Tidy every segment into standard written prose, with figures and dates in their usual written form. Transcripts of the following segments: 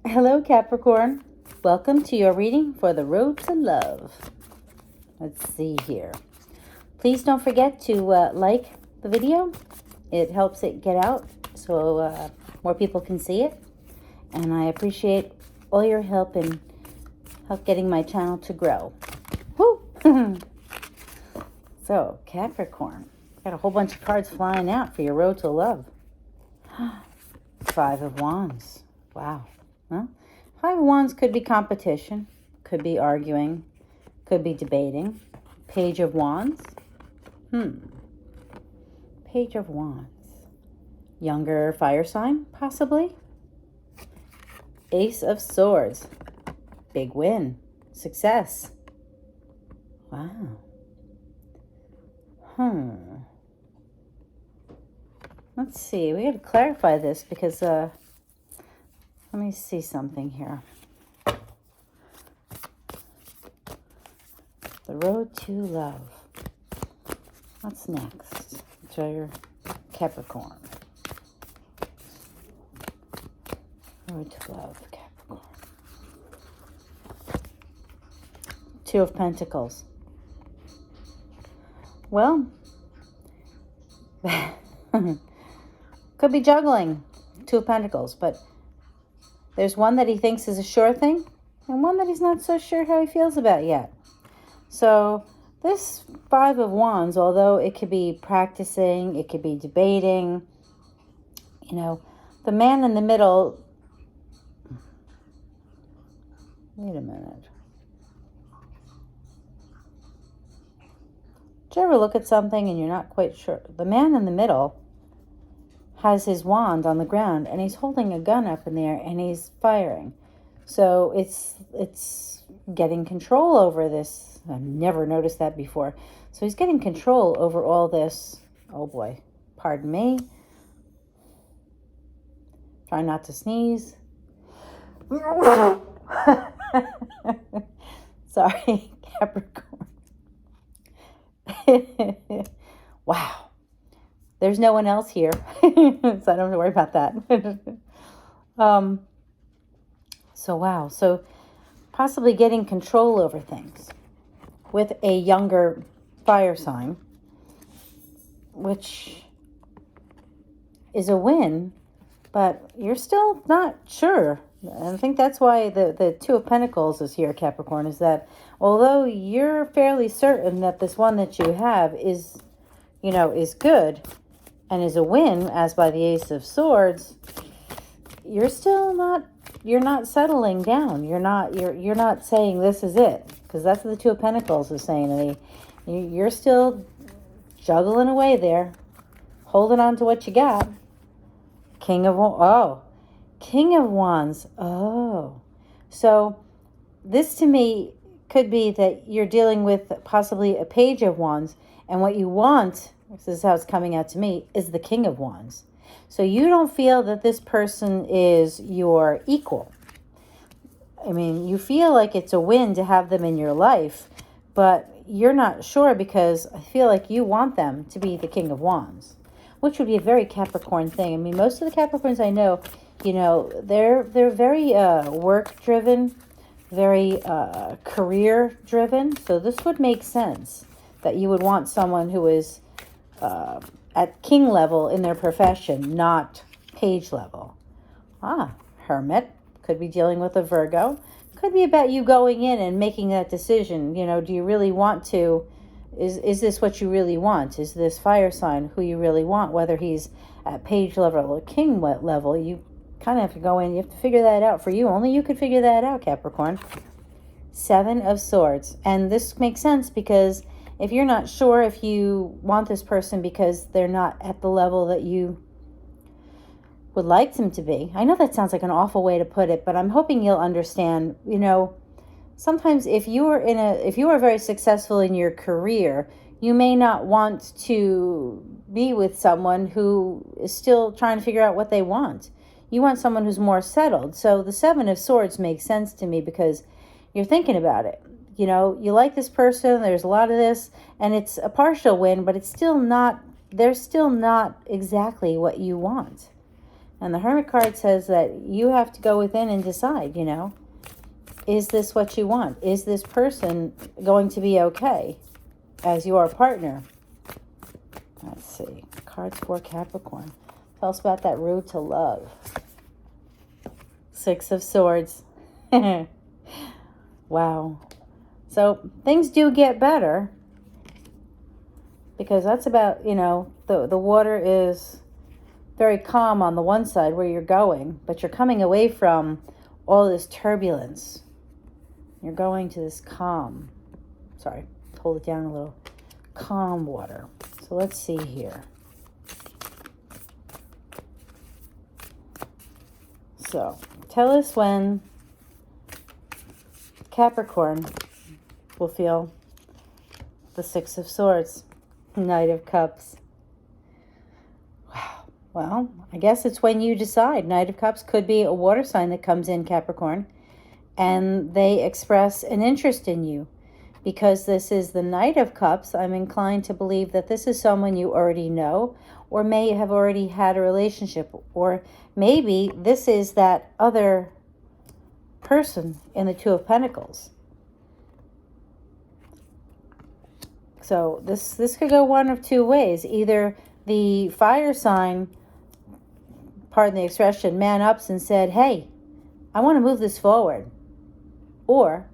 Hello, Capricorn. Welcome to your reading for the road to love. Let's see here. Please don't forget to like the video. It helps it get out so more people can see it. And I appreciate all your help in getting my channel to grow. Woo! So, Capricorn, got a whole bunch of cards flying out for your road to love. 5 of Wands. Wow. Well, 5 of Wands could be competition, could be arguing, could be debating. Page of Wands. Page of Wands. Younger fire sign, possibly. Ace of Swords. Big win. Success. Wow. Let's see. We got to clarify this because, let me see something here. The road to love. What's next? To your Capricorn. Road to love, Capricorn. 2 of Pentacles. Well, could be juggling 2 of Pentacles, but there's one that he thinks is a sure thing and one that he's not so sure how he feels about yet. So this 5 of Wands, although it could be practicing, it could be debating, you know, the man in the middle. Wait a minute. Did you ever look at something and you're not quite sure? The man in the middle has his wand on the ground and he's holding a gun up in the air and he's firing. So it's getting control over this. I've never noticed that before. So he's getting control over all this. Oh boy, pardon me. Try not to sneeze. Sorry, Capricorn. Wow. There's no one else here, so I don't have to worry about that. So wow. So possibly getting control over things with a younger fire sign, which is a win, but you're still not sure. And I think that's why the 2 of Pentacles is here, Capricorn, is that although you're fairly certain that this one that you have is, you know, is good and is a win, as by the Ace of Swords, you're still not, you're not settling down. You're not saying this is it, because that's what the 2 of Pentacles is saying to me. You're still juggling away there, holding on to what you got. King of Wands. Oh, so this to me could be that you're dealing with possibly a Page of Wands, and what you want, this is how it's coming out to me, is the King of Wands. So you don't feel that this person is your equal. I mean, you feel like it's a win to have them in your life, but you're not sure because I feel like you want them to be the King of Wands, which would be a very Capricorn thing. I mean, most of the Capricorns I know, you know, they're very work-driven, very career-driven. So this would make sense that you would want someone who is at king level in their profession, not page level. Hermit. Could be dealing with a Virgo. Could be about you going in and making that decision. You know, do you really want to, is this what you really want? Is this fire sign who you really want? Whether he's at page level or king level, you kind of have to go in. You have to figure that out for you. Only you could figure that out, Capricorn. 7 of Swords. And this makes sense because if you're not sure if you want this person because they're not at the level that you would like them to be. I know that sounds like an awful way to put it, but I'm hoping you'll understand, you know, sometimes if you are very successful in your career, you may not want to be with someone who is still trying to figure out what they want. You want someone who's more settled. So the 7 of Swords makes sense to me because you're thinking about it. You know, you like this person, there's a lot of this, and it's a partial win, but it's still not, they're still not exactly what you want. And the Hermit card says that you have to go within and decide, is this what you want? Is this person going to be okay as your partner? Let's see. Cards for Capricorn. Tell us about that road to love. Six of Swords. Wow. So things do get better, because that's about, the water is very calm on the one side where you're going, but you're coming away from all this turbulence. You're going to this calm. Sorry, hold it down a little. Calm water. So let's see here. So tell us when Capricorn will feel the Six of Swords, Knight of Cups. Wow. Well, I guess it's when you decide. Knight of Cups could be a water sign that comes in, Capricorn, and they express an interest in you. Because this is the Knight of Cups, I'm inclined to believe that this is someone you already know, or may have already had a relationship, or maybe this is that other person in the Two of Pentacles. So this could go one of two ways. Either the fire sign, pardon the expression, man ups and said, hey, I want to move this forward. Or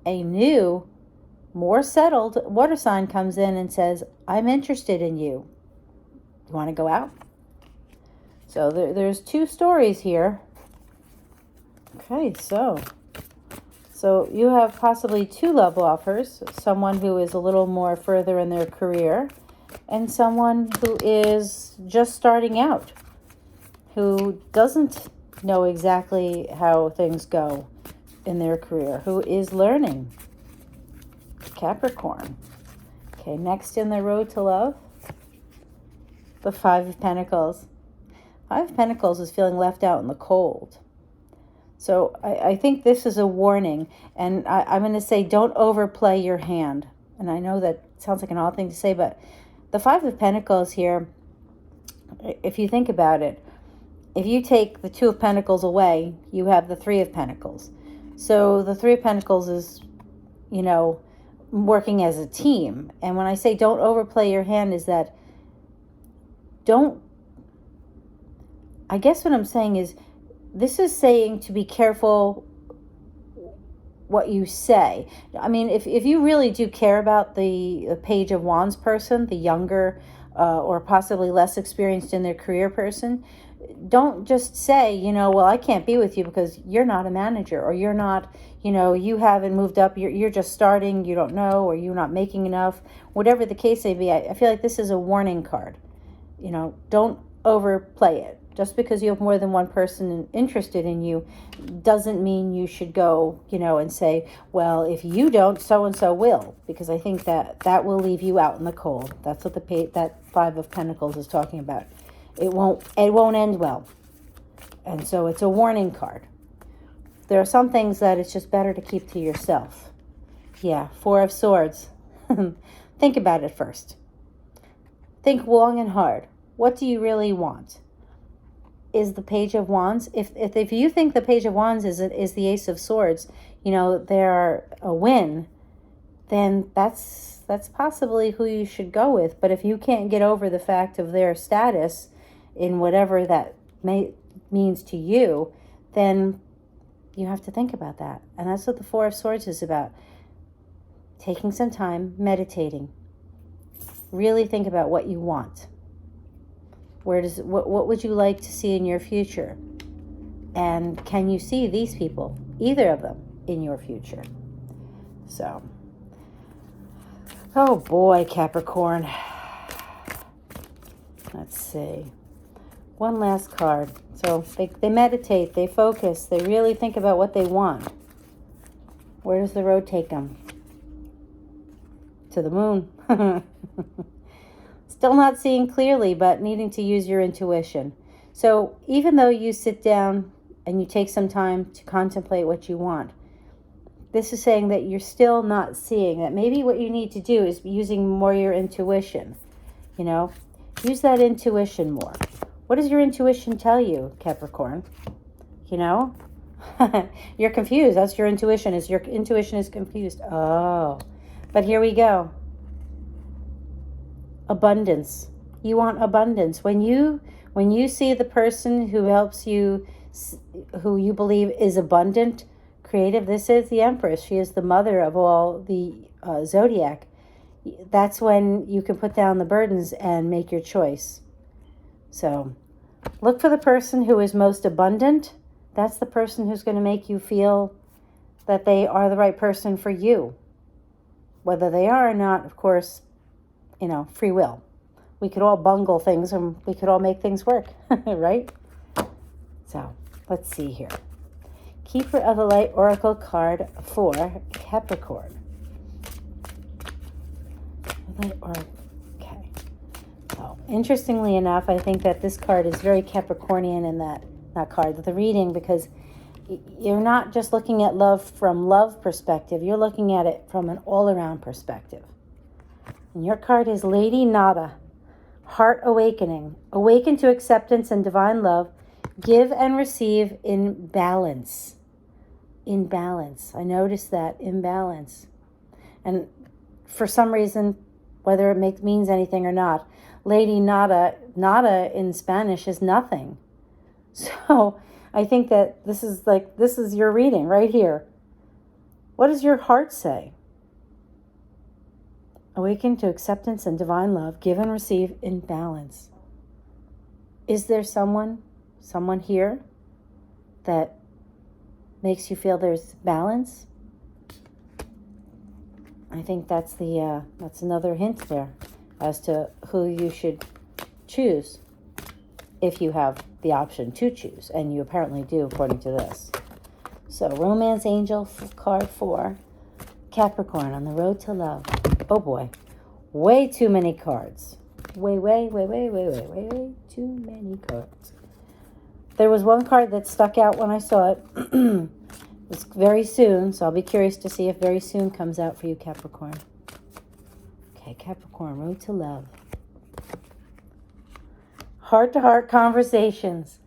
a new, more settled water sign comes in and says, I'm interested in you. You want to go out? So there's two stories here. Okay, so you have possibly two love offers. Someone who is a little more further in their career, and someone who is just starting out, who doesn't know exactly how things go in their career, who is learning. Capricorn. Okay, next in the road to love, the Five of Pentacles. Five of Pentacles is feeling left out in the cold. So I think this is a warning, and I'm going to say don't overplay your hand. And I know that sounds like an odd thing to say, but the Five of Pentacles here, if you think about it, if you take the Two of Pentacles away, you have the Three of Pentacles. So the Three of Pentacles is, working as a team. And when I say don't overplay your hand, is that I guess what I'm saying is, this is saying to be careful what you say. I mean, if you really do care about the Page of Wands person, the younger or possibly less experienced in their career person, don't just say, well, I can't be with you because you're not a manager, or you're not, you haven't moved up, you're just starting, you don't know, or you're not making enough, whatever the case may be. I feel like this is a warning card. Don't overplay it. Just because you have more than one person interested in you doesn't mean you should go, and say, well, if you don't, so-and-so will. Because I think that will leave you out in the cold. That's what that Five of Pentacles is talking about. It won't end well. And so it's a warning card. There are some things that it's just better to keep to yourself. Yeah, Four of Swords. Think about it first. Think long and hard. What do you really want? Is the Page of Wands, if you think the Page of Wands is the Ace of Swords, they're a win, then that's possibly who you should go with. But if you can't get over the fact of their status in whatever that means to you, then you have to think about that. And that's what the Four of Swords is about. Taking some time, meditating. Really think about what you want. What would you like to see in your future? And can you see these people, either of them, in your future? So, oh boy, Capricorn. Let's see. One last card. So they meditate, they focus, they really think about what they want. Where does the road take them? To the moon. Still not seeing clearly, but needing to use your intuition. So even though you sit down and you take some time to contemplate what you want, this is saying that you're still not seeing, that maybe what you need to do is using more your intuition. Use that intuition more. What does your intuition tell you, Capricorn? You know? You're confused. That's your intuition. Your intuition is confused. Oh. But here we go. Abundance. You want abundance. When you see the person who helps you, who you believe is abundant, creative, this is the Empress. She is the mother of all the zodiac. That's when you can put down the burdens and make your choice. So look for the person who is most abundant. That's the person who's going to make you feel that they are the right person for you. Whether they are or not, of course, free will. We could all bungle things and we could all make things work, right? So let's see here. Keeper of the Light Oracle card for Capricorn. Okay. So interestingly enough, I think that this card is very Capricornian in that card, the reading, because you're not just looking at love from love perspective, you're looking at it from an all-around perspective. And your card is Lady Nada, Heart Awakening. Awaken to acceptance and divine love. Give and receive in balance. In balance. I noticed that, in balance. And for some reason, whether it means anything or not, Lady Nada in Spanish is nothing. So I think that this is your reading right here. What does your heart say? Awaken to acceptance and divine love. Give and receive in balance. Is there someone here that makes you feel there's balance? I think that's another hint there as to who you should choose if you have the option to choose, and you apparently do according to this. So Romance Angel card 4, Capricorn on the road to love. Oh boy, way too many cards. Way too many cards. There was one card that stuck out when I saw it. It's very soon, so I'll be curious to see if very soon comes out for you, Capricorn. Okay, Capricorn, road to love. Heart-to-heart conversations.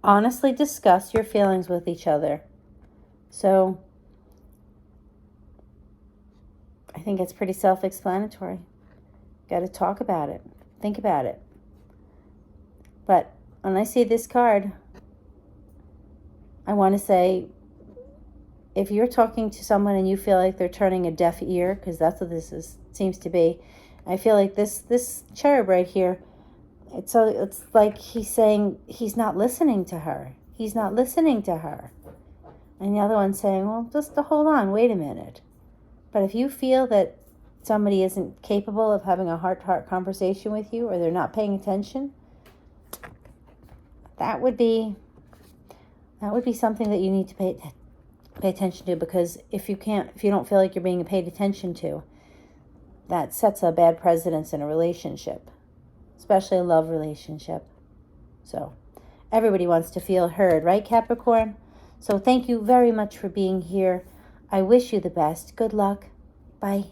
Honestly discuss your feelings with each other. So, I think it's pretty self-explanatory. Got to talk about it. Think about it. But when I see this card, I want to say, if you're talking to someone and you feel like they're turning a deaf ear, because that's what seems to be, I feel like this cherub right here, it's like he's saying he's not listening to her. He's not listening to her. And the other one's saying, well, just hold on, wait a minute. But if you feel that somebody isn't capable of having a heart-to-heart conversation with you, or they're not paying attention, that would be something that you need to pay attention to, because if you don't feel like you're being paid attention to, that sets a bad precedence in a relationship, especially a love relationship. So everybody wants to feel heard, right, Capricorn? So thank you very much for being here. I wish you the best. Good luck. Bye.